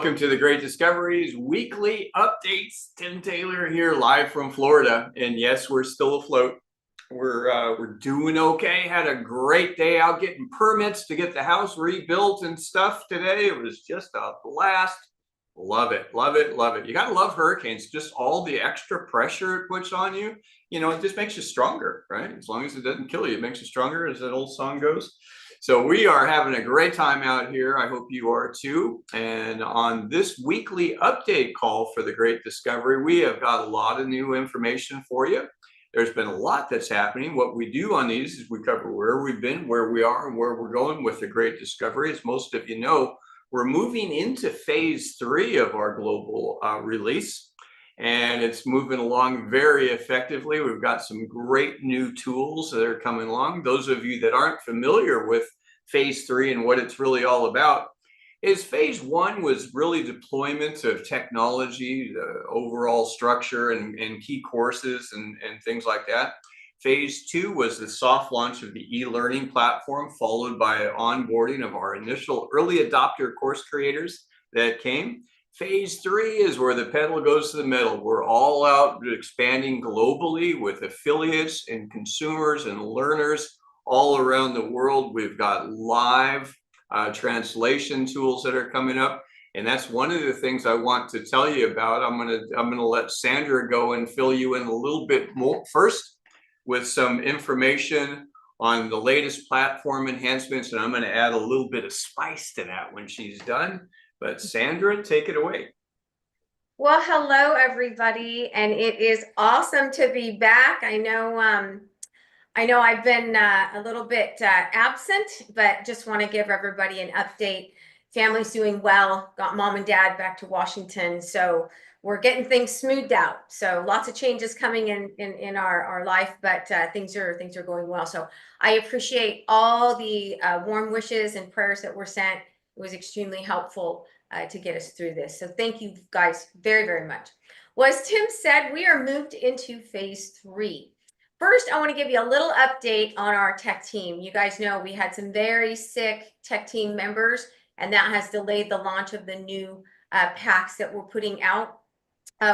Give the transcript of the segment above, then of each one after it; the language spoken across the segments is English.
Welcome to the Great Discoveries Weekly Updates. Tim Taylor here, live from Florida, and yes, we're still afloat. We're doing okay. Had a great day out getting permits to get the house rebuilt and stuff today. It was just a blast. Love it, love it, love it. You gotta love hurricanes. Just all the extra pressure it puts on you. You know, it just makes you stronger, right? As long as it doesn't kill you, it makes you stronger, as that old song goes. So we are having a great time out here. I hope you are too. And on this weekly update call for the Great Discovery, we have got a lot of new information for you. There's been a lot that's happening. What we do on these is we cover where we've been, where we are, and where we're going with the Great Discovery. As most of you know, we're moving into phase 3 of our global release, and it's moving along very effectively. We've got some great new tools that are coming along. Those of you that aren't familiar with phase 3 and what it's really all about is phase 1 was really deployment of technology, the overall structure and key courses and things like that. Phase 2 was the soft launch of the e-learning platform, followed by onboarding of our initial early adopter course creators that came. Phase 3 is where the pedal goes to the metal. We're all out expanding globally with affiliates and consumers and learners all around the world. We've got live translation tools that are coming up. And that's one of the things I want to tell you about. I'm gonna let Sandra go and fill you in a little bit more first with some information on the latest platform enhancements, and I'm going to add a little bit of spice to that when she's done. But Sandra, take it away. Well, hello everybody, and it is awesome to be back. I know I've been a little bit absent, but just want to give everybody an update. Family's doing well. Got mom and dad back to Washington, so we're getting things smoothed out. So lots of changes coming in our life, but things are going well. So I appreciate all the warm wishes and prayers that were sent. It was extremely helpful to get us through this. So thank you guys very, very much. Well, as Tim said, we are moved into phase 3. First, I want to give you a little update on our tech team. You guys know we had some very sick tech team members, and that has delayed the launch of the new packs that we're putting out.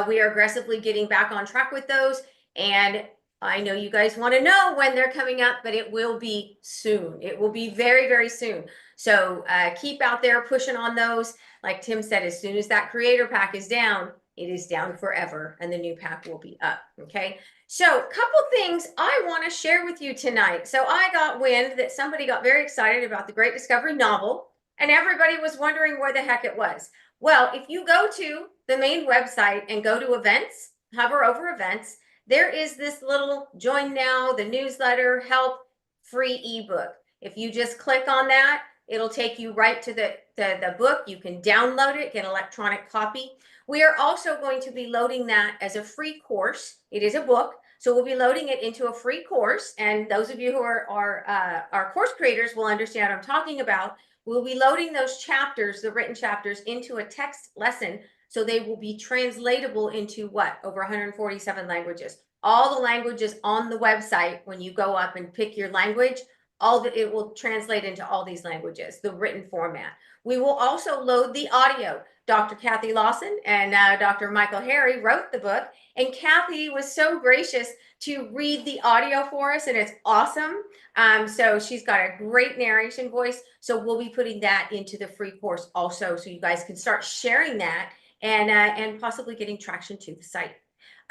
We are aggressively getting back on track with those, and I know you guys want to know when they're coming up, but it will be soon. It will be very, very soon. So keep out there pushing on those. Like Tim said, as soon as that creator pack is down, it is down forever, and the new pack will be up, okay? So a couple things I want to share with you tonight. So I got wind that somebody got very excited about the Great Discovery novel, and everybody was wondering where the heck it was. Well, if you go to the main website and go to events, hover over events, there is this little join now, the newsletter, help, free ebook. If you just click on that, it'll take you right to the book. You can download it, get an electronic copy. We are also going to be loading that as a free course. It is a book, so we'll be loading it into a free course. And those of you who are our course creators will understand what I'm talking about. We'll be loading those chapters, the written chapters, into a text lesson, so they will be translatable into what? Over 147 languages. All the languages on the website, when you go up and pick your language, it will translate into all these languages, the written format. We will also load the audio. Dr. Kathy Lawson and Dr. Michael Harry wrote the book, and Kathy was so gracious to read the audio for us, and it's awesome. So she's got a great narration voice. So we'll be putting that into the free course also, so you guys can start sharing that and possibly getting traction to the site.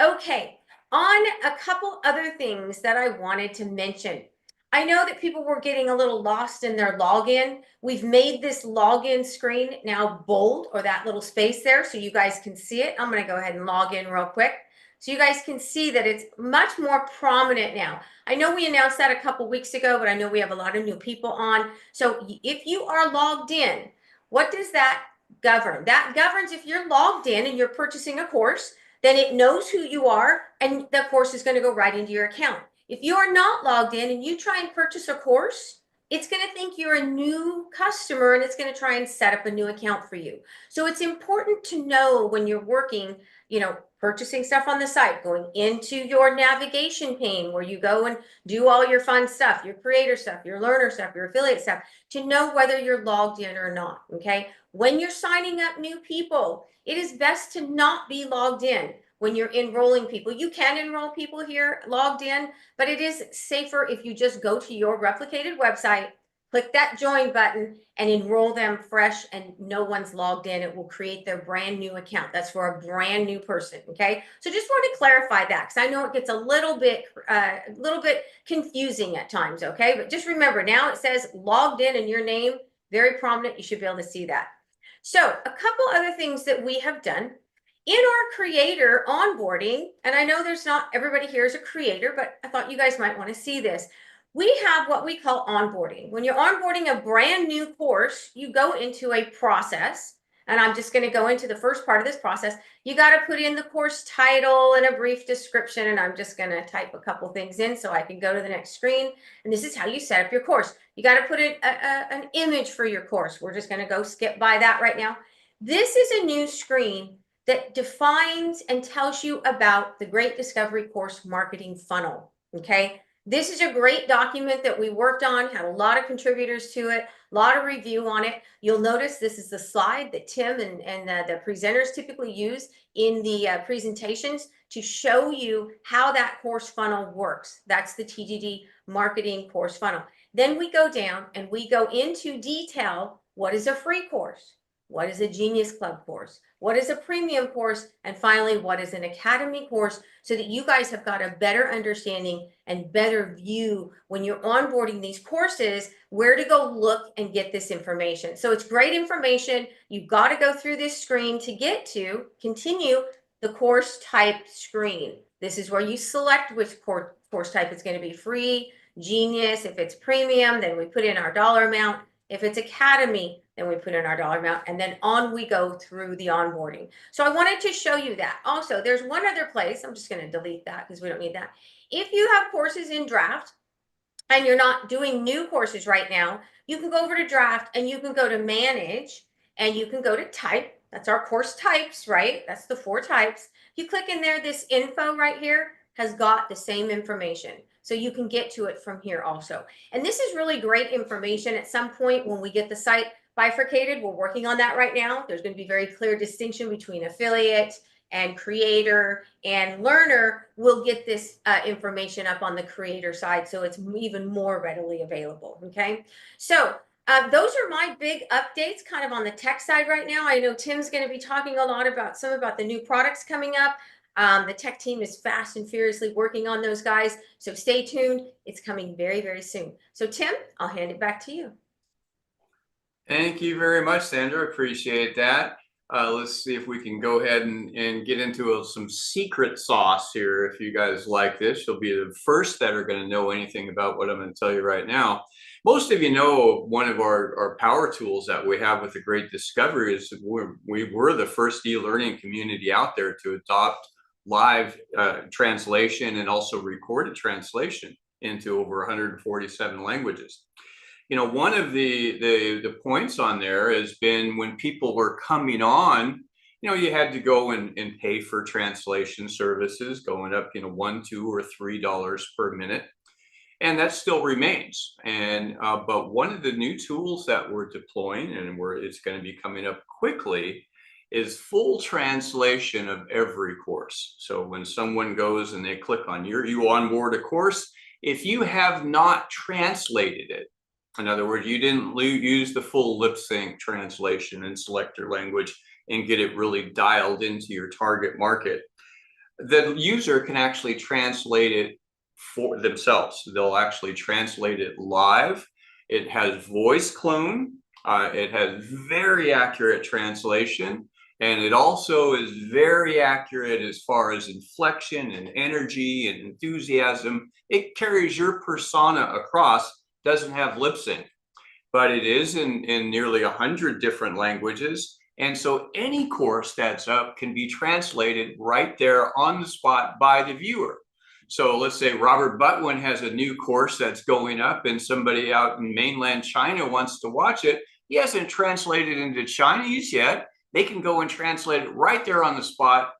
Okay, on a couple other things that I wanted to mention. I know that people were getting a little lost in their login. We've made this login screen now bold, or that little space there, so you guys can see it. I'm going to go ahead and log in real quick so you guys can see that it's much more prominent now. I know we announced that a couple weeks ago, but I know we have a lot of new people on. So if you are logged in, what does that govern? That governs if you're logged in and you're purchasing a course, then it knows who you are, and the course is going to go right into your account. If you are not logged in and you try and purchase a course, it's going to think you're a new customer, and it's going to try and set up a new account for you. So it's important to know when you're working, purchasing stuff on the site, going into your navigation pane where you go and do all your fun stuff, your creator stuff, your learner stuff, your affiliate stuff, to know whether you're logged in or not, okay? When you're signing up new people, it is best to not be logged in when you're enrolling people. You can enroll people here logged in, but it is safer if you just go to your replicated website, click that join button, and enroll them fresh, and no one's logged in. It will create their brand new account. That's for a brand new person. Okay, so just want to clarify that, because I know it gets a little bit confusing at times. Okay, but just remember, now it says logged in your name, very prominent. You should be able to see that. So a couple other things that we have done in our creator onboarding, and I know there's not everybody here is a creator, but I thought you guys might want to see this. We have what we call onboarding. When you're onboarding a brand new course, you go into a process, and I'm just going to go into the first part of this process. You got to put in the course title and a brief description, and I'm just going to type a couple things in so I can go to the next screen. And this is how you set up your course. You got to put in an image for your course. We're just going to go skip by that right now. This is a new screen that defines and tells you about the Great Discovery Course Marketing Funnel. Okay, this is a great document that we worked on, had a lot of contributors to it, a lot of review on it. You'll notice this is the slide that Tim and the presenters typically use in the presentations to show you how that course funnel works. That's the TGD marketing course funnel. Then we go down and we go into detail. What is a free course? What is a Genius Club course? What is a premium course? And finally, what is an academy course? So that you guys have got a better understanding and better view when you're onboarding these courses, where to go look and get this information. So it's great information. You've got to go through this screen to get to continue the course type screen. This is where you select which course type is going to be: free, Genius. If it's premium, then we put in our dollar amount. If it's academy, then we put in our dollar amount, and then on we go through the onboarding. So I wanted to show you that. Also, there's one other place. I'm just going to delete that because we don't need that. If you have courses in draft and you're not doing new courses right now, you can go over to draft and you can go to manage and you can go to type. That's our course types, right? That's the 4 types. You click in there, this info right here has got the same information. So you can get to it from here also. And this is really great information. At some point when we get the site bifurcated, we're working on that right now. There's going to be very clear distinction between affiliate and creator and learner. We'll get this information up on the creator side, so it's even more readily available. Okay, so those are my big updates kind of on the tech side right now. I know Tim's going to be talking a lot about the new products coming up. The tech team is fast and furiously working on those guys, so stay tuned. It's coming very, very soon. So Tim, I'll hand it back to you. Thank you very much, Sandra. Appreciate that. Let's see if we can go ahead and get into some secret sauce here. If you guys like this, you'll be the first that are going to know anything about what I'm going to tell you right now. Most of you know one of our power tools that we have with the Great Discovery is we were the first e-learning community out there to adopt live translation and also recorded translation into over 147 languages. You know, one of the points on there has been when people were coming on, you know, you had to go and pay for translation services going up, you know, $1, $2, or $3 per minute. And that still remains. And but one of the new tools that we're deploying, and it's going to be coming up quickly, is full translation of every course. So when someone goes and they click on you onboard a course, if you have not translated it, in other words, you didn't use the full lip sync translation and select your language and get it really dialed into your target market, the user can actually translate it for themselves. They'll actually translate it live. It has voice clone. It has very accurate translation. And it also is very accurate as far as inflection and energy and enthusiasm. It carries your persona across. Doesn't have lip sync, but it is in nearly 100 different languages. And so any course that's up can be translated right there on the spot by the viewer. So let's say Robert Butwin has a new course that's going up and somebody out in mainland China wants to watch it. He hasn't translated into Chinese yet. They can go and translate it right there on the spot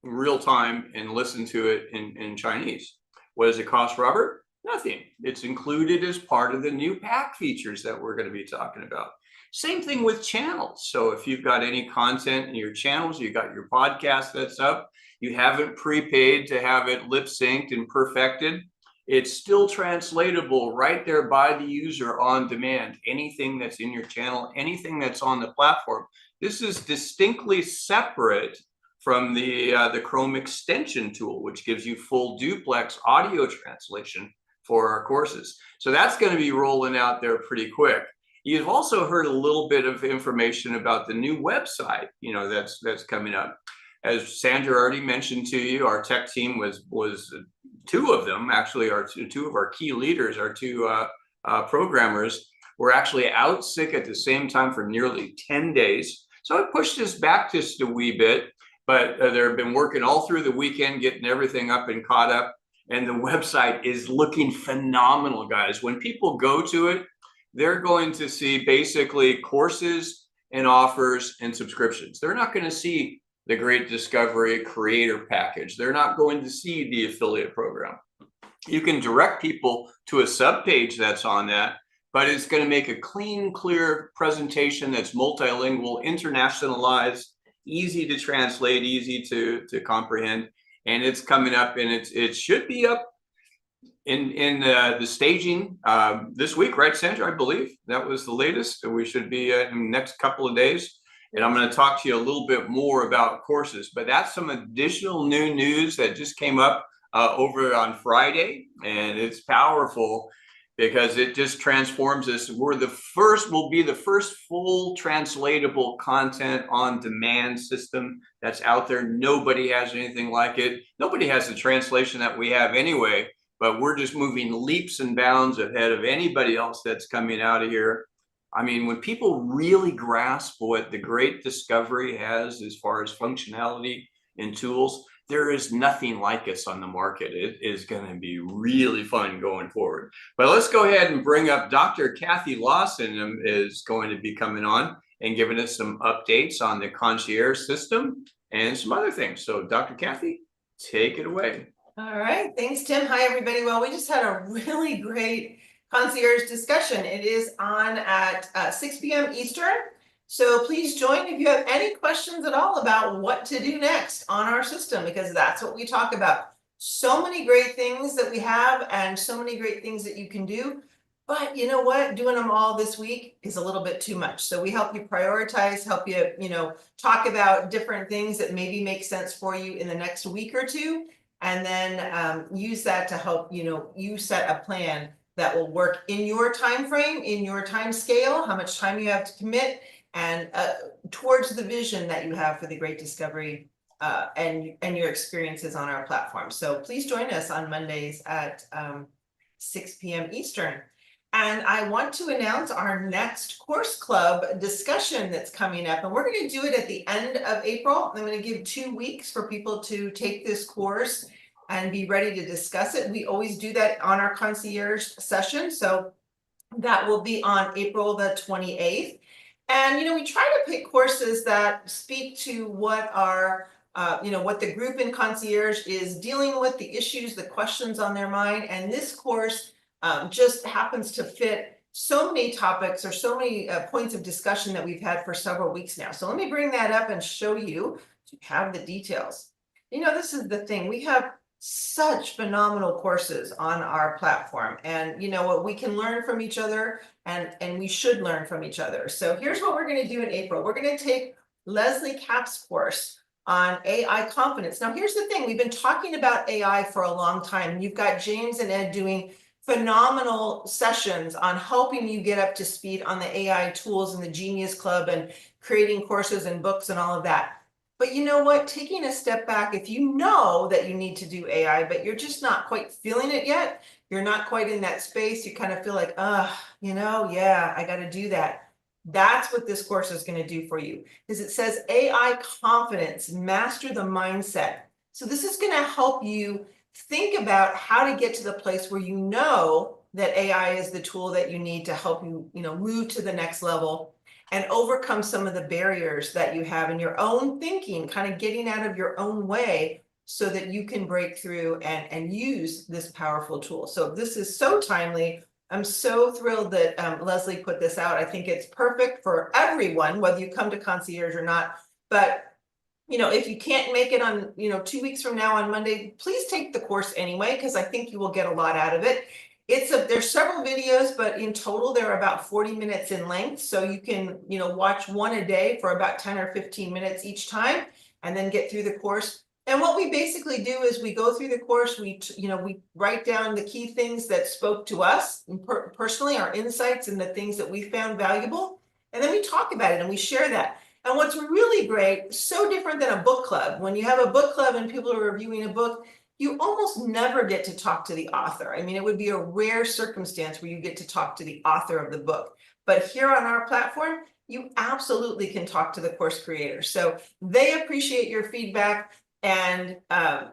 in real time and listen to it in Chinese. What does it cost, Robert? Nothing. It's included as part of the new pack features that we're going to be talking about. Same thing with channels. So if you've got any content in your channels, you got your podcast that's up, you haven't prepaid to have it lip synced and perfected, it's still translatable right there by the user on demand. Anything that's in your channel, anything that's on the platform. This is distinctly separate from the Chrome extension tool, which gives you full duplex audio translation for our courses. So that's going to be rolling out there pretty quick. You've also heard a little bit of information about the new website, that's coming up. As Sandra already mentioned to you, our tech team was two of them, actually, two of our key leaders, our two programmers, were actually out sick at the same time for nearly 10 days. So it pushed us back just a wee bit, but they've been working all through the weekend, getting everything up and caught up. And the website is looking phenomenal, guys. When people go to it, they're going to see basically courses and offers and subscriptions. They're not going to see the Great Discovery Creator Package. They're not going to see the affiliate program. You can direct people to a subpage that's on that, but it's going to make a clean, clear presentation that's multilingual, internationalized, easy to translate, easy to comprehend. And it's coming up, and it should be up in the staging this week, right, Sandra? I believe that was the latest. We should be in the next couple of days. And I'm going to talk to you a little bit more about courses, but that's some additional new news that just came up over on Friday, and it's powerful because it just transforms us. We'll be the first full translatable content on demand system that's out there. Nobody has anything like it. Nobody has the translation that we have anyway, but we're just moving leaps and bounds ahead of anybody else that's coming out of here. I mean, when people really grasp what the Great Discovery has as far as functionality and tools, there is nothing like us on the market. It is going to be really fun going forward. But let's go ahead and bring up Dr. Kathy Lawson is going to be coming on and giving us some updates on the concierge system and some other things. So Dr. Kathy, take it away. All right, thanks, Tim. Hi, everybody. Well, we just had a really great concierge discussion. It is on at 6 p.m. Eastern. So please join if you have any questions at all about what to do next on our system, because that's what we talk about. So many great things that we have and so many great things that you can do. But you know what? Doing them all this week is a little bit too much. So we help you prioritize, help you, talk about different things that maybe make sense for you in the next week or two, and then use that to help, you set a plan that will work in your time frame, in your time scale, how much time you have to commit, and towards the vision that you have for the Great Discovery and your experiences on our platform. So please join us on Mondays at 6 p.m. Eastern. And I want to announce our next course club discussion that's coming up. And we're going to do it at the end of April. I'm going to give 2 weeks for people to take this course and be ready to discuss it. We always do that on our concierge session. So that will be on April the 28th. And, we try to pick courses that speak to what our, what the group in concierge is dealing with, the issues, the questions on their mind. And this course just happens to fit so many topics or so many points of discussion that we've had for several weeks now. So let me bring that up and show you to have the details. This is the thing. We have such phenomenal courses on our platform, and what we can learn from each other, and we should learn from each other. So here's what we're going to do in April. We're going to take Leslie Kapp's course on AI confidence. Now, here's the thing. We've been talking about AI for a long time. You've got James and Ed doing phenomenal sessions on helping you get up to speed on the AI tools and the Genius Club and creating courses and books and all of that. But you know what? Taking a step back, if you know that you need to do AI, but you're just not quite feeling it yet, you're not quite in that space, you kind of feel like, yeah, I got to do that. That's what this course is going to do for you, because it says AI confidence, master the mindset. So this is going to help you think about how to get to the place where you know that AI is the tool that you need to help you, move to the next level and overcome some of the barriers that you have in your own thinking, kind of getting out of your own way so that you can break through and use this powerful tool. So this is so timely. I'm so thrilled that Leslie put this out. I think it's perfect for everyone, whether you come to Concierge or not. But if you can't make it on, 2 weeks from now on Monday, please take the course anyway, because I think you will get a lot out of it. There's several videos, but in total, they're about 40 minutes in length. So you can, watch one a day for about 10 or 15 minutes each time, and then get through the course. And what we basically do is we go through the course, we write down the key things that spoke to us personally, our insights and the things that we found valuable. And then we talk about it and we share that. And what's really great, so different than a book club, when you have a book club and people are reviewing a book, you almost never get to talk to the author. I mean, it would be a rare circumstance where you get to talk to the author of the book. But here on our platform, you absolutely can talk to the course creator. So they appreciate your feedback. And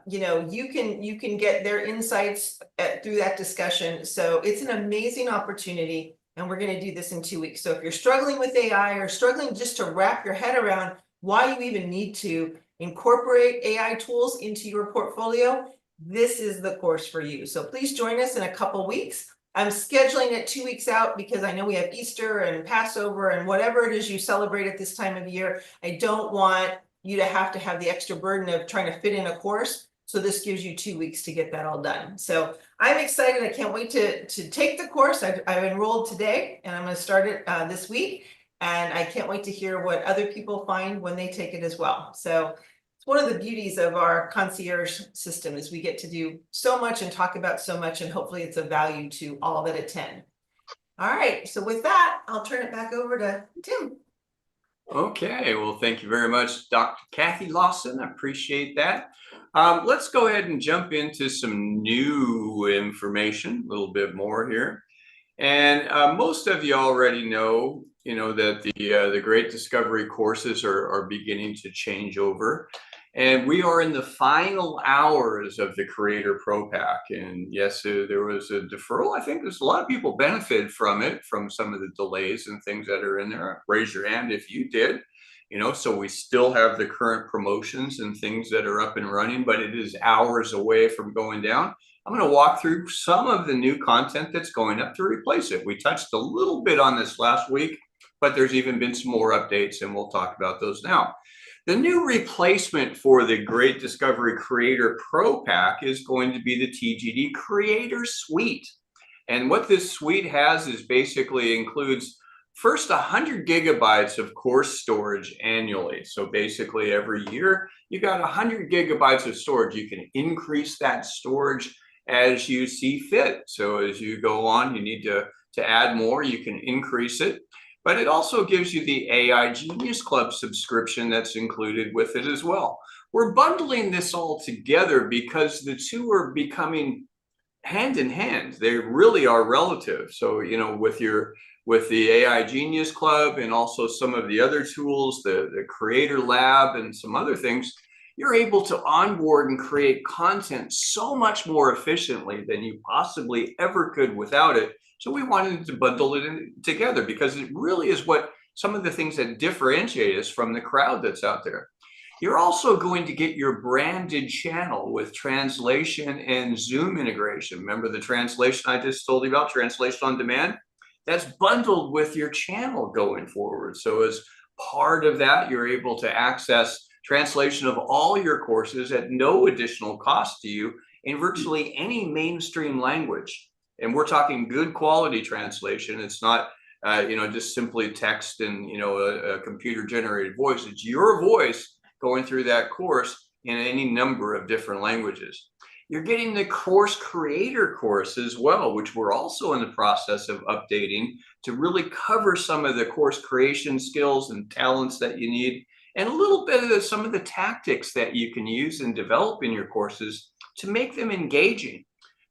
you can get their insights through that discussion. So it's an amazing opportunity, and we're going to do this in 2 weeks. So if you're struggling with AI or struggling just to wrap your head around why you even need to incorporate AI tools into your portfolio, this is the course for you. So please join us in a couple weeks. I'm scheduling it 2 weeks out because I know we have Easter and Passover and whatever it is you celebrate at this time of year. I don't want you to have the extra burden of trying to fit in a course. So this gives you 2 weeks to get that all done. So I'm excited. I can't wait to take the course. I've enrolled today, and I'm going to start it this week. And I can't wait to hear what other people find when they take it as well. So it's one of the beauties of our concierge system is we get to do so much and talk about so much, and hopefully it's of value to all that attend. All right. So with that, I'll turn it back over to Tim. Okay, well, thank you very much, Dr. Kathy Lawson. I appreciate that. Let's go ahead and jump into some new information, a little bit more here. And most of you already know, that the Great Discovery courses are beginning to change over. And we are in the final hours of the Creator Pro Pack. And yes, there was a deferral. I think there's a lot of people benefited from it, from some of the delays and things that are in there. Raise your hand if you did. So we still have the current promotions and things that are up and running, but it is hours away from going down. I'm going to walk through some of the new content that's going up to replace it. We touched a little bit on this last week, but there's even been some more updates, and we'll talk about those now. The new replacement for the Great Discovery Creator Pro Pack is going to be the TGD Creator Suite. And what this suite has is basically includes first 100 gigabytes of course storage annually. So basically every year you got 100 gigabytes of storage. You can increase that storage as you see fit. So as you go on, you need to add more, you can increase it. But it also gives you the AI Genius Club subscription that's included with it as well. We're bundling this all together because the two are becoming hand in hand. They really are relative. So, with the AI Genius Club and also some of the other tools, the Creator Lab and some other things, you're able to onboard and create content so much more efficiently than you possibly ever could without it. So we wanted to bundle it together because it really is what some of the things that differentiate us from the crowd that's out there. You're also going to get your branded channel with translation and Zoom integration. Remember the translation I just told you about, translation on demand? That's bundled with your channel going forward. So as part of that, you're able to access translation of all your courses at no additional cost to you in virtually any mainstream language. And we're talking good quality translation. It's not, just simply text and, a computer generated voice. It's your voice going through that course in any number of different languages. You're getting the Course Creator course as well, which we're also in the process of updating to really cover some of the course creation skills and talents that you need, and a little bit of some of the tactics that you can use and develop in your courses to make them engaging.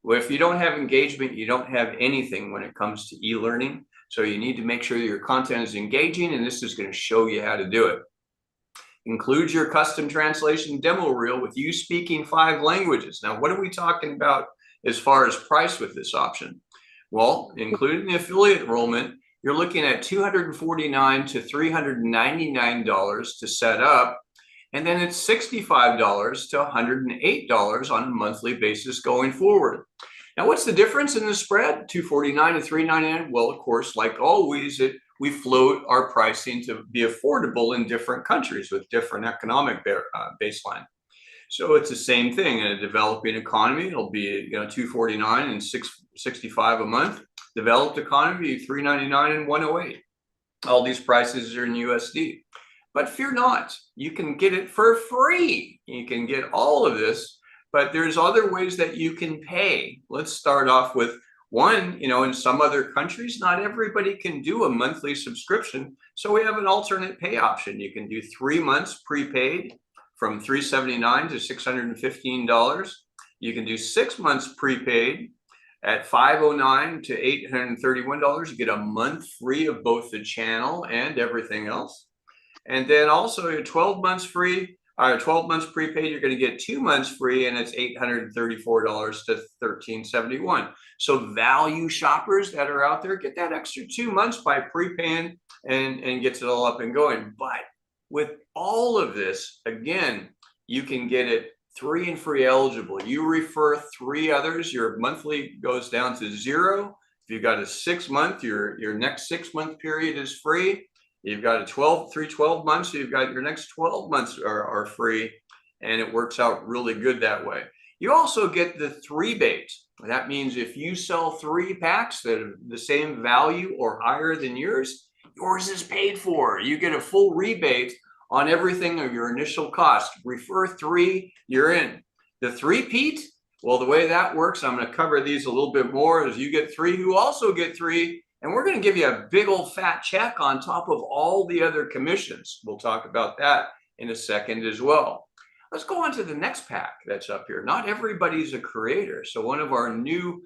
Well, if you don't have engagement, you don't have anything when it comes to e-learning. So you need to make sure that your content is engaging, and this is going to show you how to do it. Include your custom translation demo reel with you speaking 5 languages. Now, what are we talking about as far as price with this option? Well, including the affiliate enrollment, you're looking at $249 to $399 to set up. And then it's $65 to $108 on a monthly basis going forward. Now, what's the difference in the spread? $249 and $399. Well, of course, like always, we float our pricing to be affordable in different countries with different economic baseline. So it's the same thing in a developing economy. It'll be $249 and $665 a month. Developed economy, $399 and $108. All these prices are in USD. But fear not, you can get it for free. You can get all of this, but there's other ways that you can pay. Let's start off with one. In some other countries, not everybody can do a monthly subscription. So we have an alternate pay option. You can do 3 months prepaid from $379 to $615. You can do 6 months prepaid at $509 to $831. You get a month free of both the channel and everything else. And then also your 12 months free, 12 months prepaid, you're going to get 2 months free, and it's $834 to $1371. So value shoppers that are out there, get that extra 2 months by prepaying and gets it all up and going. But with all of this, again, you can get it 3 and free eligible. You refer 3 others, your monthly goes down to 0. If you've got a 6 month, your next 6 month period is free. You've got a 12 months, so you've got your next 12 months are free, and it works out really good that way. You also get the 3-bait. That means if you sell 3 packs that are the same value or higher than yours is paid for. You get a full rebate on everything of your initial cost. Refer 3, you're in. The 3-peat, well, the way that works, I'm going to cover these a little bit more, is you get 3, you also get 3. And we're going to give you a big old fat check on top of all the other commissions. We'll talk about that in a second as well. Let's go on to the next pack that's up here. Not everybody's a creator. So one of our new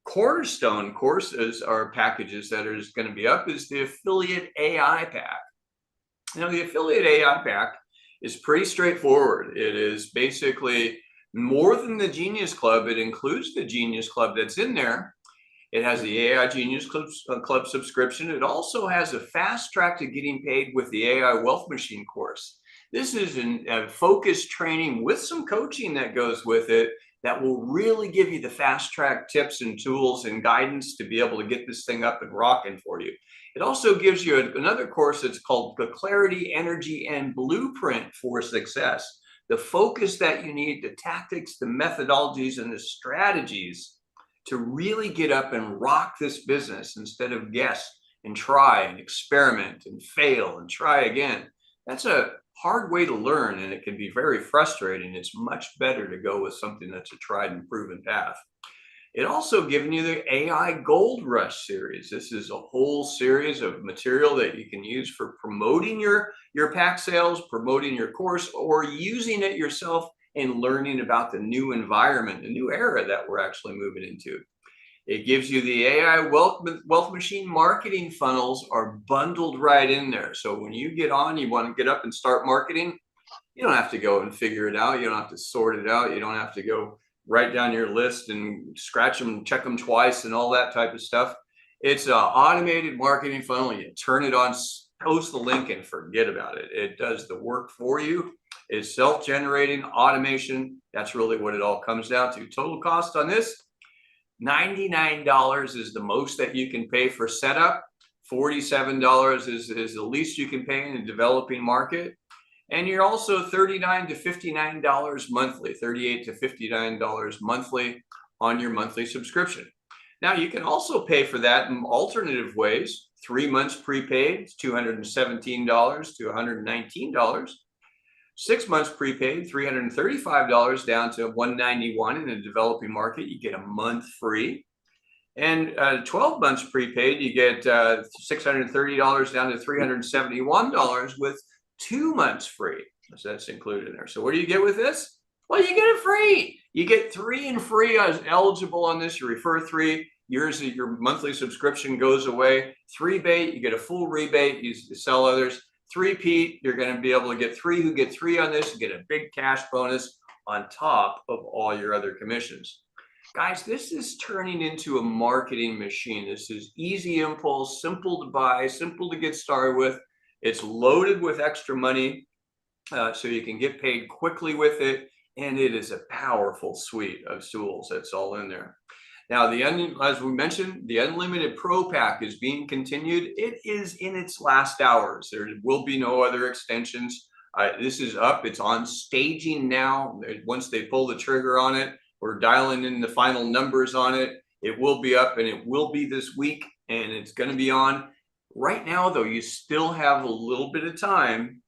cornerstone courses or packages that is going to be up is the Affiliate AI Pack. Now, the Affiliate AI Pack is pretty straightforward. It is basically more than the Genius Club. It includes the Genius Club that's in there. It has the AI Genius Club subscription. It also has a fast track to getting paid with the AI Wealth Machine course. This is a focused training with some coaching that goes with it that will really give you the fast track tips and tools and guidance to be able to get this thing up and rocking for you. It also gives you another course that's called the Clarity, Energy, and Blueprint for Success. The focus that you need, the tactics, the methodologies, and the strategies to really get up and rock this business instead of guess and try and experiment and fail and try again. That's a hard way to learn, and it can be very frustrating. It's much better to go with something that's a tried and proven path. It also given you the AI Gold Rush series. This is a whole series of material that you can use for promoting your pack sales, promoting your course, or using it yourself and learning about the new environment, the new era that we're actually moving into. It gives you the AI Wealth Machine marketing funnels are bundled right in there. So when you get on, you want to get up and start marketing, you don't have to go and figure it out. You don't have to sort it out. You don't have to go write down your list and scratch them, check them twice and all that type of stuff. It's an automated marketing funnel. You turn it on, post the link, and forget about it. It does the work for you. It's self-generating automation. That's really what it all comes down to. Total cost on this, $99 is the most that you can pay for setup. $47 is the least you can pay in a developing market. And you're also $39 to $59 monthly, $38 to $59 monthly on your monthly subscription. Now, you can also pay for that in alternative ways. 3 months prepaid, $217 to $119. 6 months prepaid, $335 down to $191 in a developing market. You get a month free. And 12 months prepaid, you get $630 down to $371 with 2 months free. So that's included in there. So what do you get with this? Well, you get it free. You get 3 and free as eligible on this. You refer 3. Your monthly subscription goes away. 3-bait, you get a full rebate. You sell others. 3-peat, you're going to be able to get 3 who get 3 on this. You get a big cash bonus on top of all your other commissions. Guys, this is turning into a marketing machine. This is easy impulse, simple to buy, simple to get started with. It's loaded with extra money, so you can get paid quickly with it. And it is a powerful suite of tools that's all in there. Now, as we mentioned, the Unlimited Pro Pack is being continued. It is in its last hours. There will be no other extensions. This is up. It's on staging now. Once they pull the trigger on it, we're dialing in the final numbers on it. It will be up, and it will be this week, and it's going to be on. Right now, though, you still have a little bit of time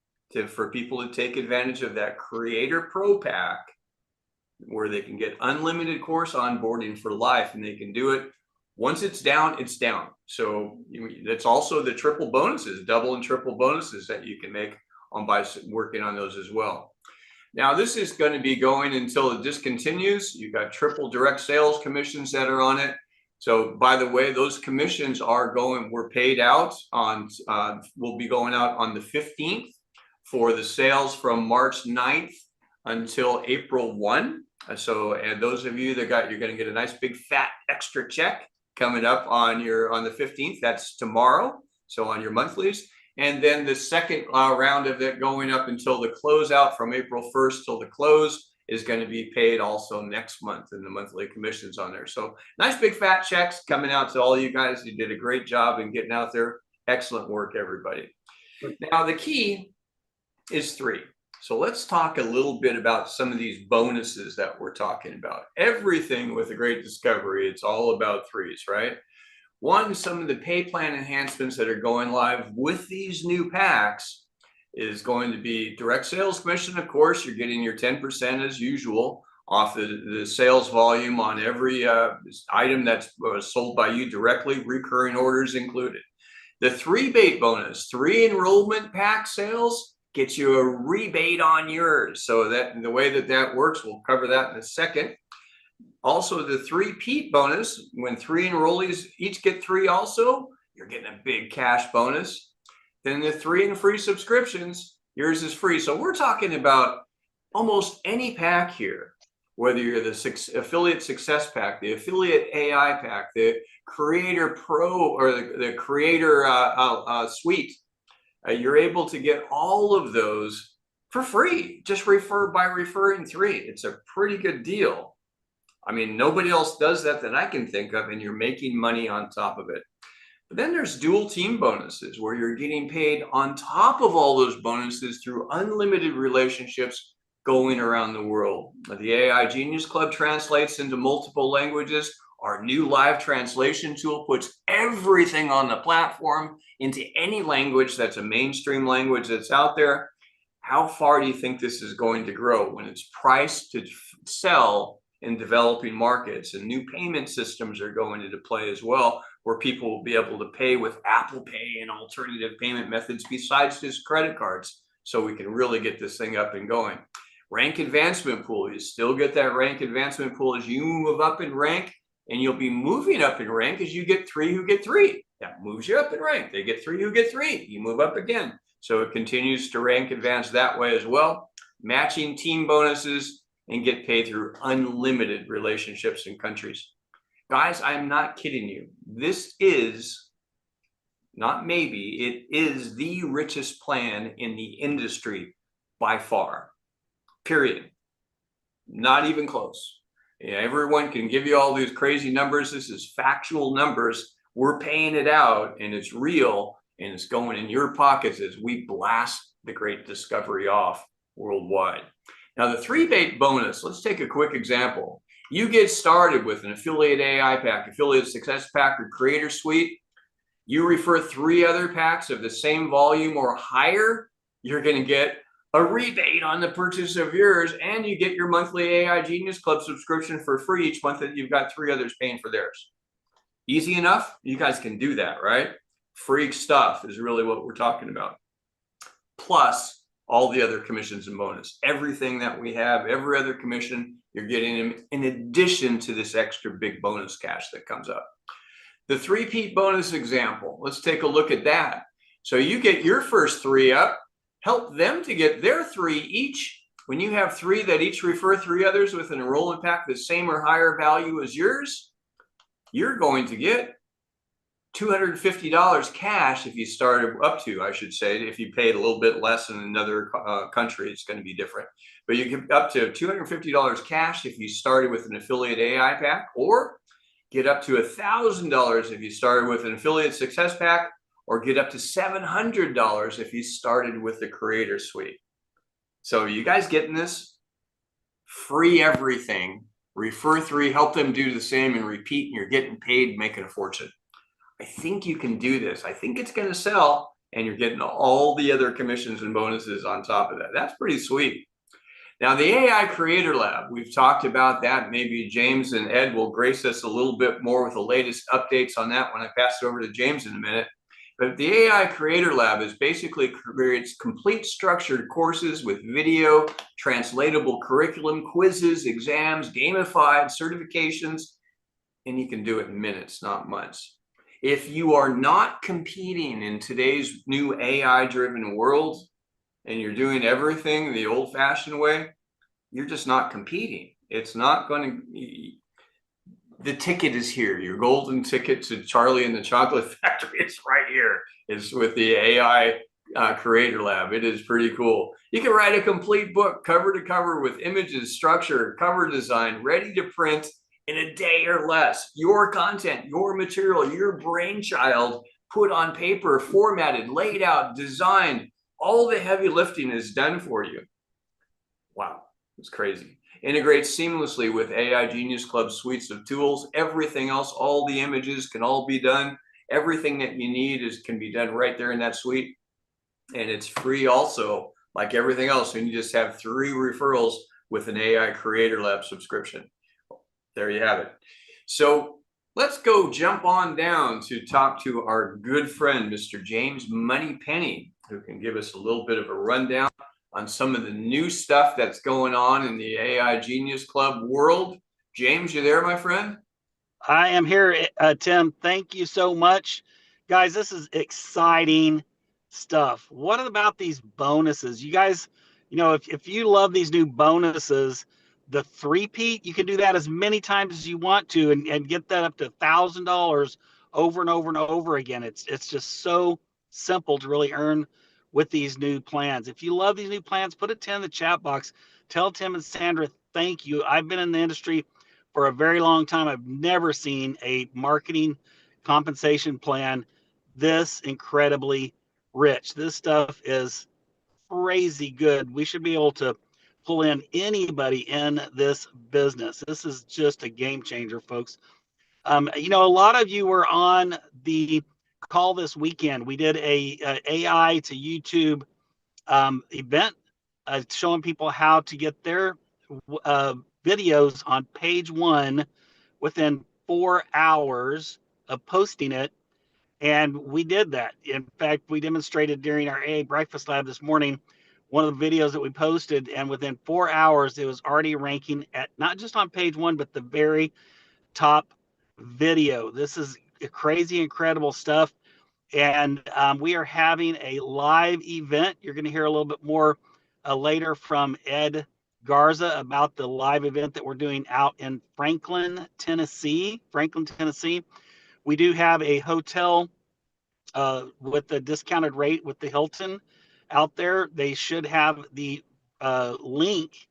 for people to take advantage of that Creator Pro Pack, where they can get unlimited course onboarding for life, and they can do it. Once it's down, it's down. So that's also the triple bonuses, double and triple bonuses that you can make on by working on those as well. Now, this is going to be going until it discontinues. You've got triple direct sales commissions that are on it. So by the way, those commissions were paid out on, will be going out on the 15th for the sales from March 9th until April 1. So, and those of you that you're going to get a nice big fat extra check coming up on the 15th. That's tomorrow. So on your monthlies. And then the second round of it going up until the closeout from April 1st till the close is going to be paid also next month in the monthly commissions on there. So nice big fat checks coming out to all you guys. You did a great job in getting out there. Excellent work, everybody. Now the key is 3. So let's talk a little bit about some of these bonuses that we're talking about. Everything with a great discovery, it's all about 3s, right? One, some of the pay plan enhancements that are going live with these new packs is going to be direct sales commission. Of course, you're getting your 10% as usual off the sales volume on every item that's sold by you directly, recurring orders included. The 3-bait bonus, 3 enrollment pack sales, gets you a rebate on yours. So that the way that works, we'll cover that in a second. Also, the 3-peat bonus, when 3 enrollees each get 3 also, you're getting a big cash bonus. Then the 3 and free subscriptions, yours is free. So we're talking about almost any pack here, whether you're the Affiliate Success Pack, the Affiliate AI Pack, the Creator Pro, or the Creator Suite. You're able to get all of those for free. Just by referring 3. It's a pretty good deal. I mean, nobody else does that I can think of, and you're making money on top of it. But then there's dual team bonuses, where you're getting paid on top of all those bonuses through unlimited relationships going around the world. The AI Genius Club translates into multiple languages. Our new live translation tool puts everything on the platform into any language that's a mainstream language that's out there. How far do you think this is going to grow when it's priced to sell in developing markets? And new payment systems are going into play as well, where people will be able to pay with Apple Pay and alternative payment methods besides just credit cards. So we can really get this thing up and going. Rank advancement pool, you still get that rank advancement pool as you move up in rank, and you'll be moving up in rank as you get 3 who get 3. That moves you up in rank. They get 3 who get 3. You move up again. So it continues to rank advance that way as well. Matching team bonuses, and get paid through unlimited relationships in countries. Guys, I'm not kidding you. This is, not maybe, it is the richest plan in the industry by far. Period. Not even close. Yeah, everyone can give you all these crazy numbers. This is factual numbers. We're paying it out, and it's real, and it's going in your pockets as we blast the great discovery off worldwide. Now, the 3-bait bonus, let's take a quick example. You get started with an Affiliate AI Pack, Affiliate Success Pack, or Creator Suite. You refer 3 other packs of the same volume or higher, you're going to get a rebate on the purchase of yours, and you get your monthly AI Genius Club subscription for free each month that you've got 3 others paying for theirs. Easy enough? You guys can do that, right? Freak stuff is really what we're talking about. Plus, all the other commissions and bonus. Everything that we have, every other commission, you're getting them in addition to this extra big bonus cash that comes up. The 3-peat bonus example, let's take a look at that. So you get your first 3 up, help them to get their 3 each. When you have 3 that each refer 3 others with an enrollment pack the same or higher value as yours, you're going to get $250 cash if you started up to, I should say. If you paid a little bit less in another country, it's going to be different. But you get up to $250 cash if you started with an Affiliate AI Pack, or get up to $1,000 if you started with an affiliate success pack, or get up to $700 if you started with the creator suite. So you guys getting this? Free everything. Refer 3, help them do the same and repeat, and you're getting paid, making a fortune. I think you can do this. I think it's going to sell, and you're getting all the other commissions and bonuses on top of that. That's pretty sweet. Now, the AI Creator Lab, we've talked about that. Maybe James and Ed will grace us a little bit more with the latest updates on that when I pass it over to James in a minute. But the AI Creator Lab is basically creates complete structured courses with video, translatable curriculum, quizzes, exams, gamified certifications, and you can do it in minutes, not months. If you are not competing in today's new AI-driven world and you're doing everything the old-fashioned way, you're just not competing. It's not going to... The ticket is here. Your golden ticket to Charlie and the Chocolate Factory is right here. It's with the AI Creator Lab. It is pretty cool. You can write a complete book cover to cover with images, structure, cover design, ready to print in a day or less. Your content, your material, your brainchild put on paper, formatted, laid out, designed. All the heavy lifting is done for you. Wow, it's crazy. Integrates seamlessly with AI Genius Club suites of tools. Everything else, all the images can all be done. Everything that you need can be done right there in that suite. And it's free also, like everything else. And you just have 3 referrals with an AI Creator Lab subscription. There you have it. So let's go jump on down to talk to our good friend, Mr. James Moneypenny, who can give us a little bit of a rundown on some of the new stuff that's going on in the AI Genius Club world. James, you there, my friend? I am here, Tim. Thank you so much. Guys, this is exciting stuff. What about these bonuses? You guys, if you love these new bonuses, the three-peat, you can do that as many times as you want to and get that up to $1,000 over and over and over again. It's just so simple to really earn with these new plans. If you love these new plans, put a 10 in the chat box. Tell Tim and Sandra, thank you. I've been in the industry for a very long time. I've never seen a marketing compensation plan this incredibly rich. This stuff is crazy good. We should be able to pull in anybody in this business. This is just a game changer, folks. A lot of you were on the call this weekend. We did a AI to YouTube event showing people how to get their videos on page 1 within 4 hours of posting it. And we did that. In fact, we demonstrated during our AA Breakfast Lab this morning, one of the videos that we posted, and within 4 hours, it was already ranking at not just on page 1, but the very top video. This is crazy, incredible stuff. And we are having a live event. You're going to hear a little bit more later from Ed Garza about the live event that we're doing out in Franklin, Tennessee. We do have a hotel with a discounted rate with the Hilton out there. They should have the link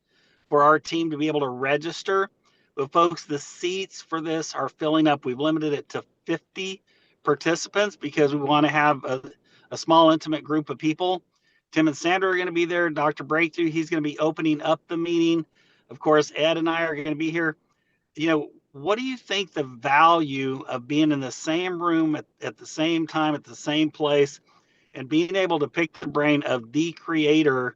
for our team to be able to register. But folks, the seats for this are filling up. We've limited it to 50 participants because we want to have a small, intimate group of people. Tim and Sandra are going to be there. Dr. Breakthrough, he's going to be opening up the meeting. Of course, Ed and I are going to be here. What do you think the value of being in the same room at the same time, at the same place, and being able to pick the brain of the creator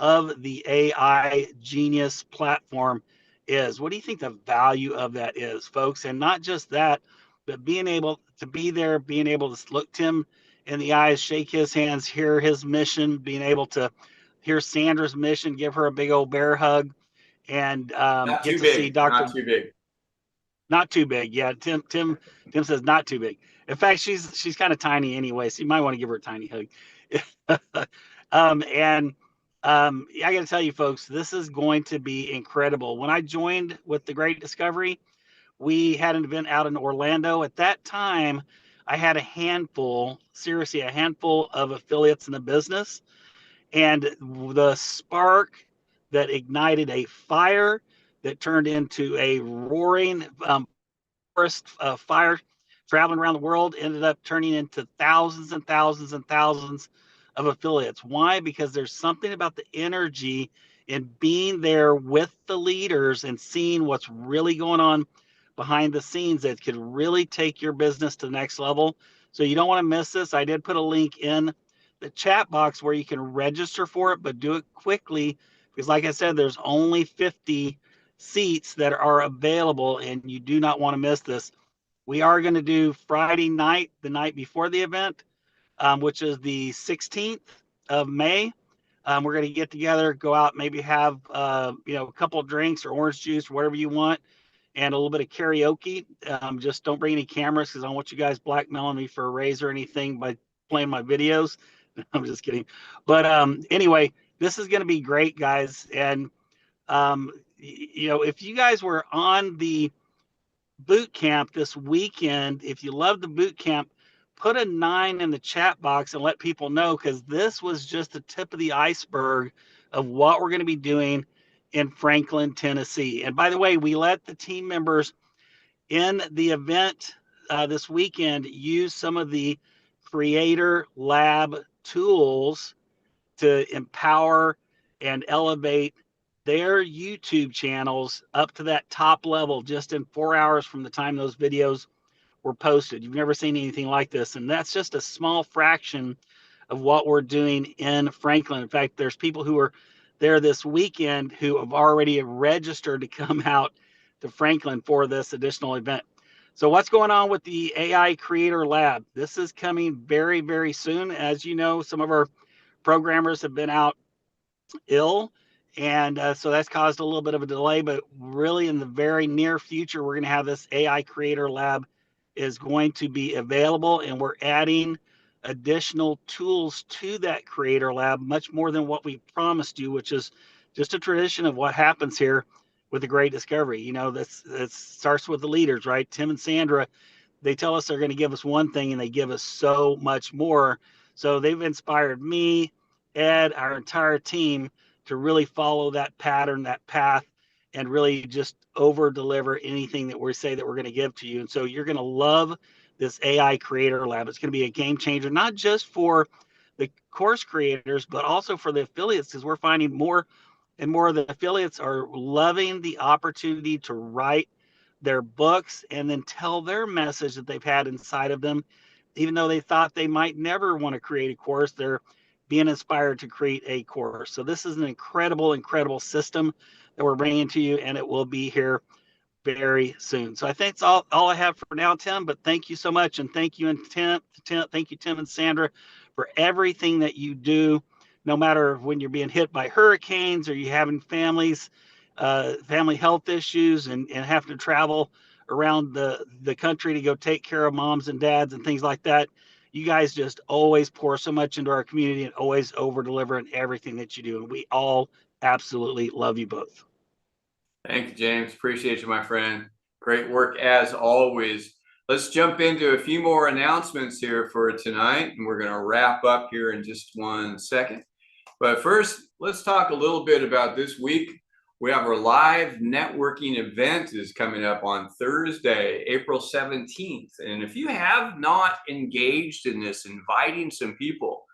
of the AI Genius platform is? What do you think the value of that is, folks? And not just that, but being able to be there, being able to look Tim in the eyes, shake his hands, hear his mission, being able to hear Sandra's mission, give her a big old bear hug, and get to see Dr. Not too big. Not too big. Yeah, Tim says not too big. In fact, she's kind of tiny anyway, so you might want to give her a tiny hug. I got to tell you, folks, this is going to be incredible. When I joined with the Great Discovery, we had an event out in Orlando. At that time, I had a handful of affiliates in the business, and the spark that ignited a fire that turned into a roaring forest fire, traveling around the world, ended up turning into thousands and thousands and thousands of affiliates. Why? Because there's something about the energy in being there with the leaders and seeing what's really going on behind the scenes that could really take your business to the next level. So you don't want to miss this. I did put a link in the chat box where you can register for it, but do it quickly because, like I said, there's only 50 seats that are available, and you do not want to miss this. We are going to do Friday night, the night before the event, which is the 16th of May. We're going to get together, go out, maybe have a couple of drinks or orange juice or whatever you want, and a little bit of karaoke. Just don't bring any cameras because I don't want you guys blackmailing me for a raise or anything by playing my videos. I'm just kidding. But anyway, this is going to be great, guys. And if you guys were on the boot camp this weekend, if you love the boot camp, put a 9 in the chat box and let people know, because this was just the tip of the iceberg of what we're going to be doing in Franklin, Tennessee. And by the way, we let the team members in the event this weekend use some of the Creator Lab tools to empower and elevate their YouTube channels up to that top level just in 4 hours from the time those videos were posted. You've never seen anything like this. And that's just a small fraction of what we're doing in Franklin. In fact, there's people who are there this weekend who have already registered to come out to Franklin for this additional event. So what's going on with the AI Creator Lab? This is coming very, very soon. As you know, some of our programmers have been out ill, and so that's caused a little bit of a delay, but really in the very near future, we're going to have this AI Creator Lab is going to be available, and we're adding additional tools to that Creator Lab, much more than what we promised you, which is just a tradition of what happens here with the Great Discovery. This starts with the leaders, right? Tim and Sandra, they tell us they're going to give us one thing, and they give us so much more. So they've inspired me, Ed, our entire team to really follow that pattern, that path, and really just over deliver anything that we say that we're going to give to you. And so you're going to love this AI Creator Lab. It's going to be a game changer, not just for the course creators, but also for the affiliates, because we're finding more and more of the affiliates are loving the opportunity to write their books and then tell their message that they've had inside of them. Even though they thought they might never want to create a course, they're being inspired to create a course. So this is an incredible, incredible system that we're bringing to you, and it will be here very soon. So I think that's all I have for now, Tim, but thank you so much. And thank you, thank you, Tim and Sandra, for everything that you do, no matter when you're being hit by hurricanes or you having family health issues and having to travel around the country to go take care of moms and dads and things like that. You guys just always pour so much into our community and always over deliver in everything that you do. And we all absolutely love you both. Thank you, James. Appreciate you, my friend. Great work as always. Let's jump into a few more announcements here for tonight, and we're going to wrap up here in just 1 second. But first, let's talk a little bit about this week. We have our live networking event is coming up on Thursday, April 17th. And if you have not engaged in this, inviting some people,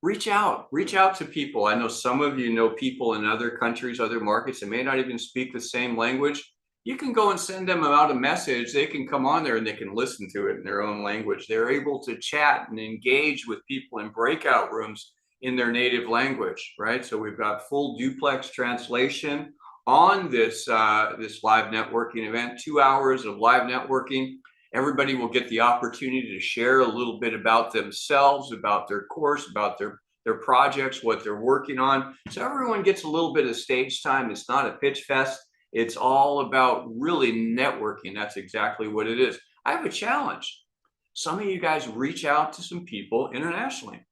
reach out to people. I know some of you know people in other countries, other markets that may not even speak the same language. You can go and send them out a message. They can come on there and they can listen to it in their own language. They're able to chat and engage with people in breakout rooms in their native language, right? So we've got full duplex translation on this this live networking event, 2 hours of live networking. Everybody will get the opportunity to share a little bit about themselves, about their course, about their projects, what they're working on. So everyone gets a little bit of stage time. It's not a pitch fest. It's all about really networking. That's exactly what it is. I have a challenge. Some of you guys reach out to some people internationally.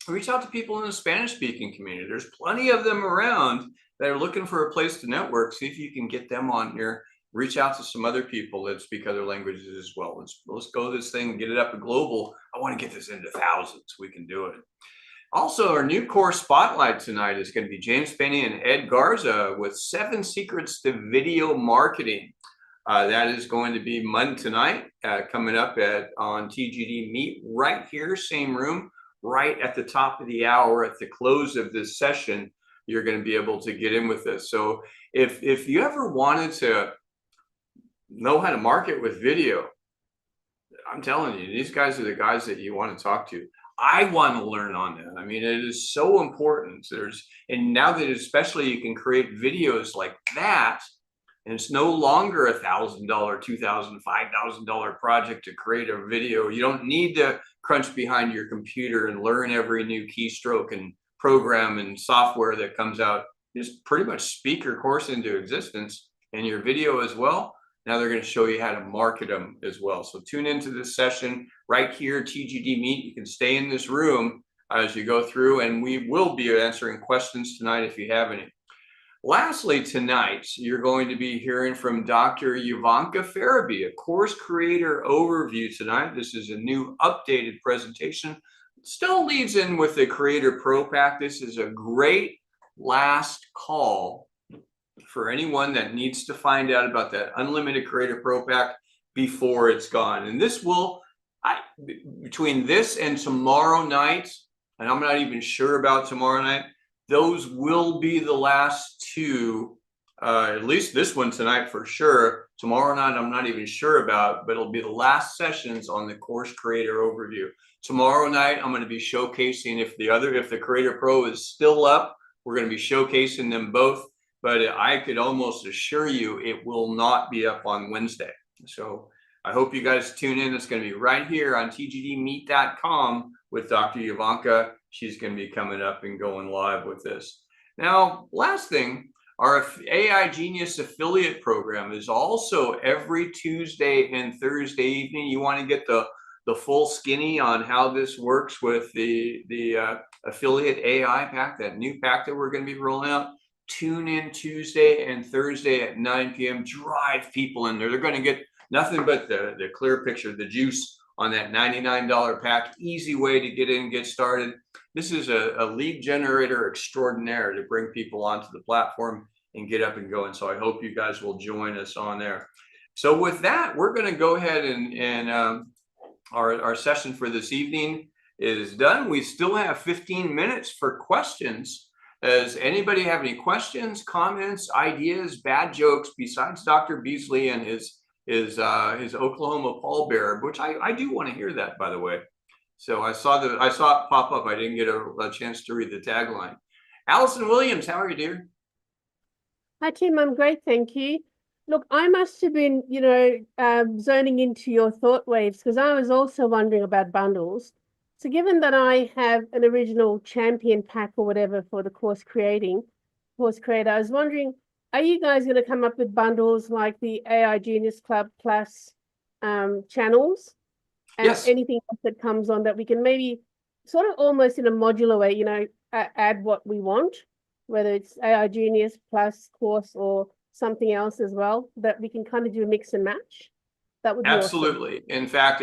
Reach out to people in the Spanish-speaking community. There's plenty of them around that are looking for a place to network. See if you can get them on here. Reach out to some other people that speak other languages as well. Let's go this thing and get it up to global. I want to get this into thousands. We can do it. Also, our new course spotlight tonight is going to be James Penny and Ed Garza with 7 Secrets to Video Marketing. That is going to be tonight, coming up on TGD Meet right here, same room, right at the top of the hour at the close of this session. You're going to be able to get in with this. So if you ever wanted to know how to market with video, I'm telling you, these guys are the guys that you want to talk to. I want to learn on that. I mean, it is so important. And now that especially you can create videos like that, and it's no longer $1,000, $2,000, $5,000 project to create a video. You don't need to crunch behind your computer and learn every new keystroke and program and software that comes out. Just pretty much speak your course into existence and your video as well. Now they're going to show you how to market them as well. So tune into this session right here, TGD Meet. You can stay in this room as you go through, and we will be answering questions tonight if you have any. Lastly, tonight, you're going to be hearing from Dr. Ivanka Farabee, a course creator overview tonight. This is a new updated presentation. It still leads in with the Creator Pro Pack. This is a great last call for anyone that needs to find out about that unlimited Creator Pro Pack before it's gone. And this will, between this and tomorrow night, and I'm not even sure about tomorrow night, those will be the last two, at least this one tonight for sure. Tomorrow night, I'm not even sure about, but it'll be the last sessions on the course creator overview. Tomorrow night, I'm going to be showcasing if the Creator Pro is still up, we're going to be showcasing them both, but I could almost assure you it will not be up on Wednesday. So I hope you guys tune in. It's going to be right here on tgdmeet.com with Dr. Ivanka. She's going to be coming up and going live with this. Now, last thing, our AI Genius affiliate program is also every Tuesday and Thursday evening. You want to get the full skinny on how this works with the affiliate AI pack, that new pack that we're going to be rolling out. Tune in Tuesday and Thursday at 9 p.m. Drive people in there. They're going to get nothing but the clear picture, the juice on that $99 pack. Easy way to get in, get started. This is a lead generator extraordinaire to bring people onto the platform and get up and going. So I hope you guys will join us on there. So with that, we're going to go ahead and our session for this evening is done. We still have 15 minutes for questions. Does anybody have any questions, comments, ideas, bad jokes besides Dr. Beasley and his Oklahoma pallbearer, which I do want to hear that, by the way. So I saw it pop up. I didn't get a chance to read the tagline. Allison Williams, how are you, dear? Hi, Tim. I'm great, thank you. Look, I must have been, zoning into your thought waves because I was also wondering about bundles. So given that I have an original champion pack or whatever for the course creator, I was wondering, are you guys going to come up with bundles like the AI Genius Club Plus channels? And yes. Anything else that comes on that we can maybe sort of almost in a modular way, add what we want, whether it's AI Genius Plus course or something else as well, that we can kind of do a mix and match. That would be absolutely awesome. In fact,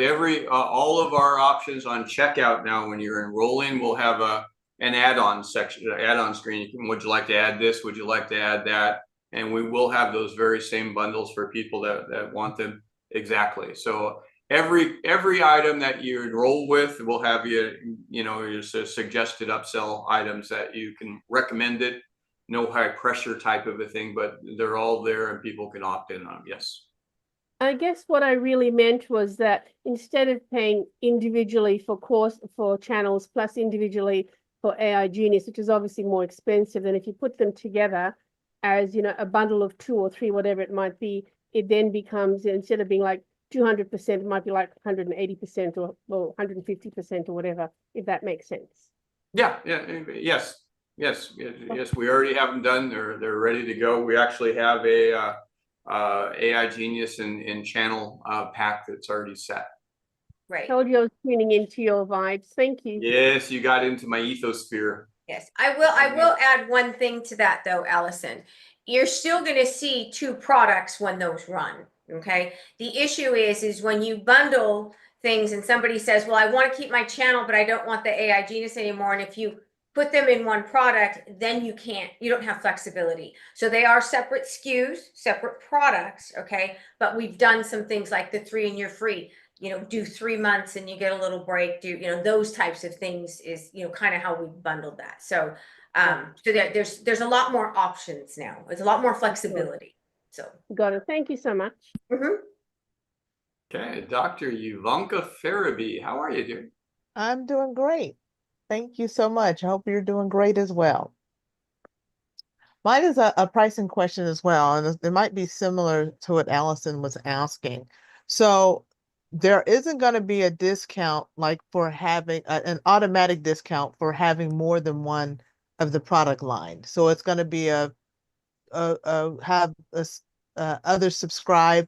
all of our options on checkout now, when you're enrolling, we'll have an add-on section, add-on screen. Would you like to add this? Would you like to add that? And we will have those very same bundles for people that want them. Exactly. So every item that you enroll with will have your suggested upsell items that you can recommend it. No high pressure type of a thing, but they're all there and people can opt in on them. Yes. I guess what I really meant was that instead of paying individually for channels plus individually for AI Genius, which is obviously more expensive than if you put them together as, a bundle of 2 or 3, whatever it might be, it then becomes, instead of being like 200%, it might be like 180% or 150% or whatever, if that makes sense. Yeah. Yes. We already have them done. They're ready to go. We actually have a AI Genius and channel pack that's already set. Right. Told you I was tuning into your vibes. Thank you. Yes, you got into my ethosphere. Yes, I will add one thing to that though, Allison. You're still going to see 2 products when those run. Okay. The issue is when you bundle things and somebody says, well, I want to keep my channel, but I don't want the AI Genius anymore. And if you put them in one product, then you don't have flexibility. So they are separate SKUs, separate products, okay? But we've done some things like the 3 and you're free, do 3 months and you get a little break, those types of things is, kind of how we bundled that. So, there's a lot more options now. There's a lot more flexibility. So. Got it. Thank you so much. Mhm. Okay, Dr. Ivanka Farabee, how are you doing? I'm doing great. Thank you so much. I hope you're doing great as well. Mine is a pricing question as well, and it might be similar to what Allison was asking. So there isn't going to be a discount like for having an automatic discount for having more than one of the product line. So it's going to be have others subscribe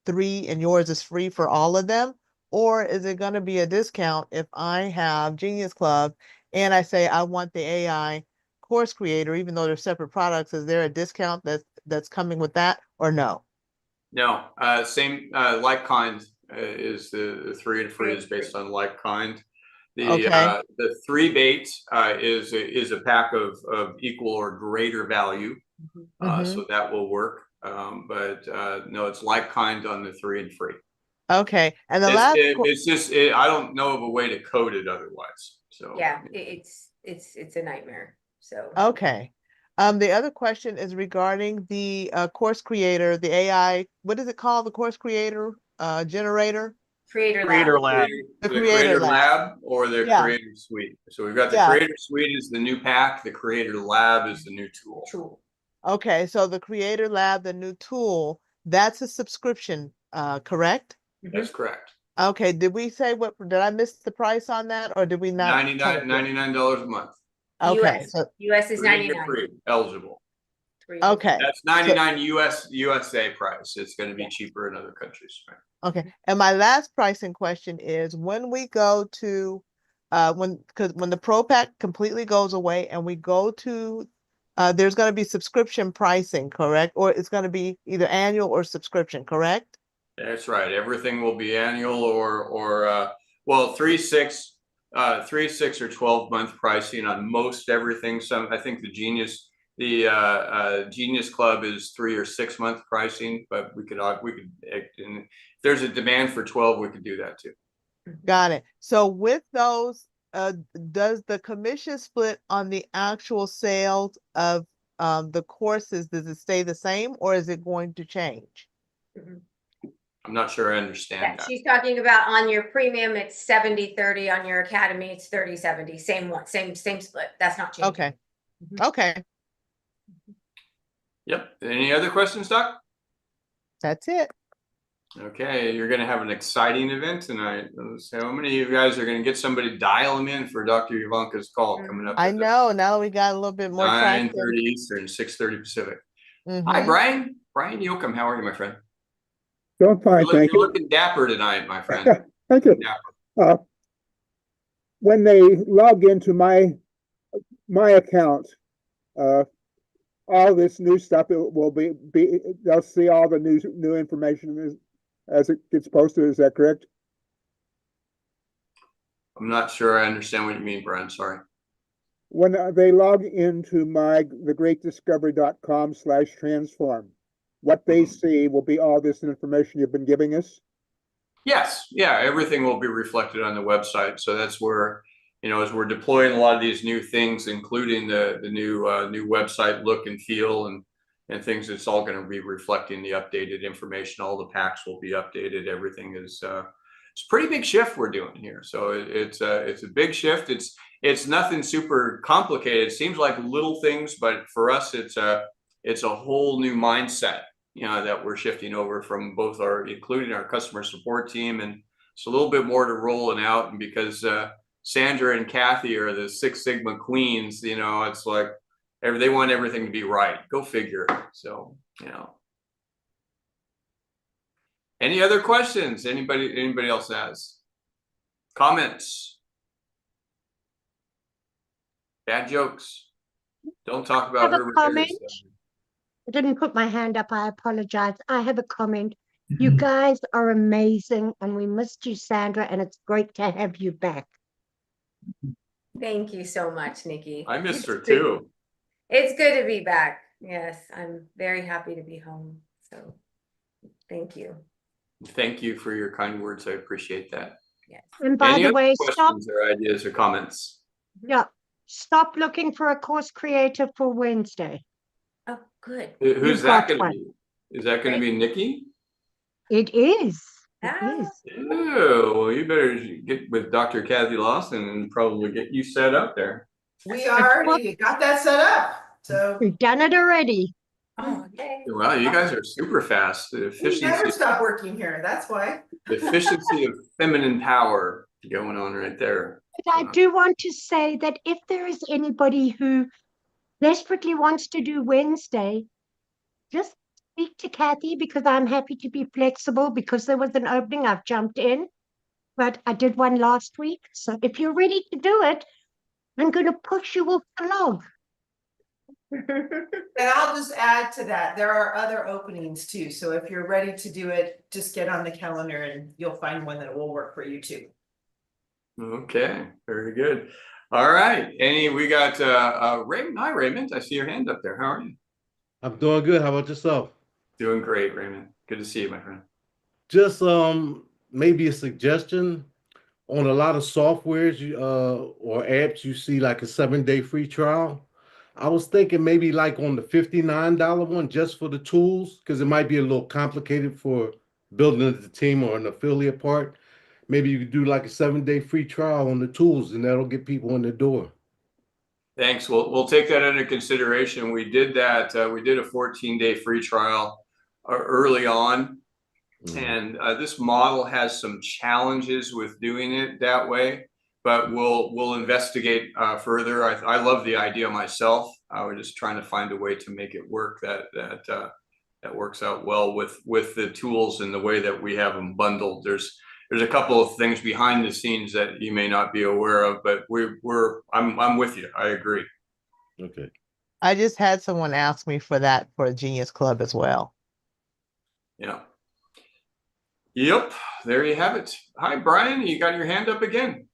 3 and yours is free for all of them? Or is it going to be a discount if I have Genius Club and I say I want the AI course creator, even though they're separate products? Is there a discount that's coming with that or no? No, same, like kind is the 3 and free is based on like kind. Okay. The 3 bait is a pack of equal or greater value. So that will work. But no, it's like kind on the 3 and free. Okay. And the last it's just I don't know of a way to code it otherwise. So yeah, it's a nightmare. So okay. The other question is regarding the course creator, the AI, what is it called? The course creator generator? Creator Creator Lab. Lab. The Creator Creator Lab. Lab or the Yeah. Creator Suite. So we've got the Yeah. Creator Suite is the new pack. The Creator Lab is the new tool. Okay, so the Creator Lab, the new tool, that's a subscription, correct? That's correct. Okay, did we say did I miss the price on that or did we not? $99 a month. Okay, US. so US is 3 and you're 99. free, eligible. okay, That's 99 USA price. It's going to be cheaper in other countries. Right? okay. And my last pricing question is when we go to when the Pro Pack completely goes away and we go to there's going to be subscription pricing, correct? Or it's going to be either annual or subscription, correct? That's right. Everything will be annual or well, 3, 6 or 12-month pricing on most everything. I think the Genius Club is 3 or 6 month pricing, but we could and if there's a demand for 12, we could do that too. Got it. So with those, does the commission split on the actual sales of the courses, does it stay the same or is it going to change? I'm not sure I understand Yeah, that. she's talking about on your premium, it's 70-30. On your academy, it's 30-70. Same one, same split. That's not changing. Okay. Okay. Yep. Any other questions, Doc? That's it. Okay, you're going to have an exciting event tonight. So how many of you guys are going to get somebody to dial them in for Dr. Ivanka's call coming up? I know. Now that we got a little bit more traction. 9:30 Eastern, 6:30 Pacific. Hi, Brian. Brian Yoakum, how are you, my friend? Doing fine, thank You're you. looking dapper tonight, my friend. Thank you. When they log into my account, all this new stuff will be they'll see all the new information as it gets posted. Is that correct? I'm not sure I understand what you mean, Brian. Sorry. When they log into thegreatdiscovery.com/transform, what they see will be all this information you've been giving us? Yes. Yeah. Everything will be reflected on the website. So that's where, as we're deploying a lot of these new things, including the new website look and feel and things, it's all going to be reflecting the updated information. All the packs will be updated. Everything is, it's a pretty big shift we're doing here. So it's a big shift. It's nothing super complicated. It seems like little things, but for us, it's a whole new mindset, that we're shifting over from both including our customer support team. And it's a little bit more to rolling out. And because Sandra and Kathy are the Six Sigma queens, it's like they want everything to be right. Go figure. So, any other questions? Anybody else has comments? Bad jokes. Don't talk about I have a Herbert comment. Harris. I didn't put my hand up. I apologize. I have a comment. You guys are amazing, and we missed you, Sandra, and it's great to have you back. Thank you so much, Nikki. I missed her It's good- too. It's good to be back. Yes, I'm very happy to be home. So thank you. Thank you for your kind words. I appreciate that. Yes. And by Any the other way, stop, questions or ideas or comments? yeah, stop looking for a course creator for Wednesday. Oh, good. Who's You've that got gonna one. be? Is that gonna be Nikki? It is. Ah. It is. Oh, well, you better get with Dr. Kathy Lawson and probably get you set up there. We already got that set up, so We've done it already. Oh, okay. Wow, you guys are super fast. The we efficiency, never stop working here, that's why. the efficiency of feminine power going on right there. But I do want to say that if there is anybody who desperately wants to do Wednesday, just speak to Kathy because I'm happy to be flexible because there was an opening. I've jumped in, but I did one last week. So if you're ready to do it, I'm going to push you off the log. And I'll just add to that, there are other openings too, so if you're ready to do it, just get on the calendar and you'll find one that will work for you too. Okay, very good. All right, we got Raymond. Hi, Raymond. I see your hand up there. How are you? I'm doing good. How about yourself? Doing great, Raymond. Good to see you, my friend. Just maybe a suggestion on a lot of softwares or apps you see like a 7-day free trial. I was thinking maybe like on the $59 one just for the tools because it might be a little complicated for building the team or an affiliate part. Maybe you could do like a 7-day free trial on the tools and that'll get people in the door. Thanks. We'll take that under consideration. We did that. We did a 14-day free trial early on. And this model has some challenges with doing it that way, but we'll investigate further. I love the idea myself. We're just trying to find a way to make it work that works out well with the tools and the way that we have them bundled. There's a couple of things behind the scenes that you may not be aware of, but I'm with you. I agree. Okay. I just had someone ask me for that for a Genius Club as well. Yeah. Yep, there you have it. Hi, Brian, you got your hand up again.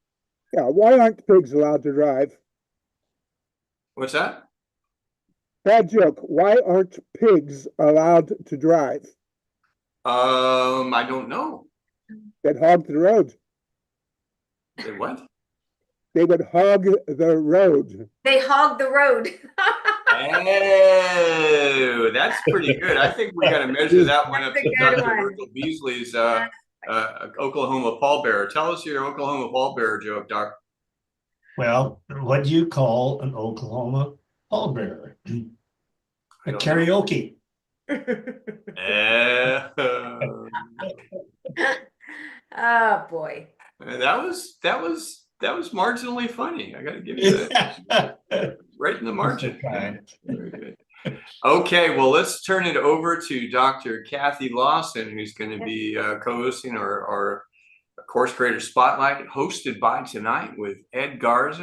Yeah, why aren't pigs allowed to drive? What's that? Bad joke. Why aren't pigs allowed to drive? I don't know. They'd hog the road. Say what? They would hog the road. They hog the road. Oh, that's pretty good. I think we got to measure that one up That's a to good Dr. one. Virgil Beasley's Oklahoma pallbearer. Tell us your Oklahoma pallbearer joke, Doc. Well, what do you call an Oklahoma pallbearer? I A don't karaoke. Oh, boy. That was marginally funny. I got to give you that. Right in the margin. Okay. Very good. Okay, well, let's turn it over to Dr. Kathy Lawson, who's going to be co-hosting our Course Creator Spotlight, hosted by tonight with Ed Garza.